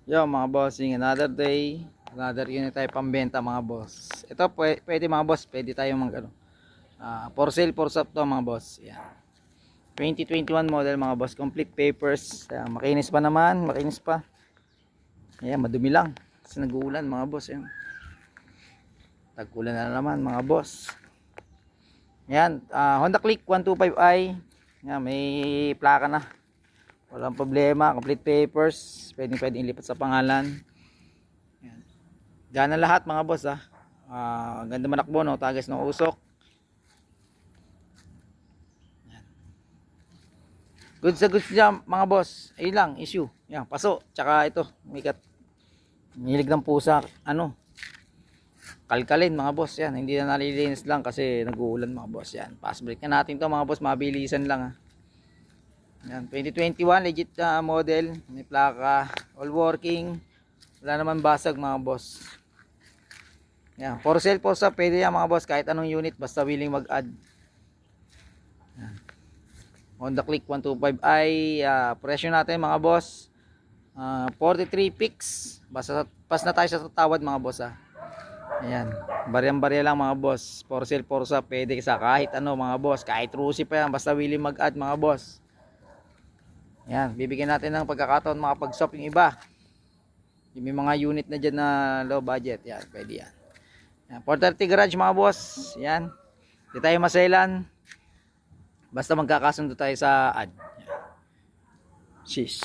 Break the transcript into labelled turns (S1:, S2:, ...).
S1: Yo mga bossing, another day, another unit tayo pambenta mga boss. Ito pwede mga boss, pwede tayo for sale, for swap to mga boss. Yan. 2021 model mga boss, complete papers. Makinis pa naman, makinis pa. Ayan, madumi lang. Kasi nag-uulan mga boss. Yan. Tag-ulan na naman mga boss. Yan, Honda Click 125i. Yan, may plaka na. Walang problema, complete papers, pwedeng ilipat sa pangalan. Yan. Gana lahat mga boss ha. Ganda manakbo, no, tagas ng usok. Yan. Good sa goods dyan mga boss. Ayun lang, issue. Yan, paso, tsaka ito, mikat. Nilig ng pusa, kalkalin mga boss. Yan, hindi na nalilinis lang kasi nag-uulan mga boss. Yan, pass break na natin to mga boss, mabilisan lang ha. Yan, 2021 legit model, may plaka, all working, wala naman basag mga boss. Yan, for sale po sa pwede yan mga boss, kahit anong unit basta willing mag-add. Yan. Honda Click 125i, presyo natin mga boss, 43 picks, basta pas na tayo sa tatawad mga boss ha. Ayan, barya-barya lang mga boss, for sale for sa pwede sa kahit ano mga boss, kahit rusi pa yan, basta willing mag-add mga boss. Yan, bibigyan natin ng pagkakataon makapag-shop yung iba. Yung may mga unit na dyan na low budget. Yan, pwede yan. Yan, 430 garage mga boss. Yan. Hindi tayo masailan. Basta magkakasundo tayo sa ad. Yan. Sheesh.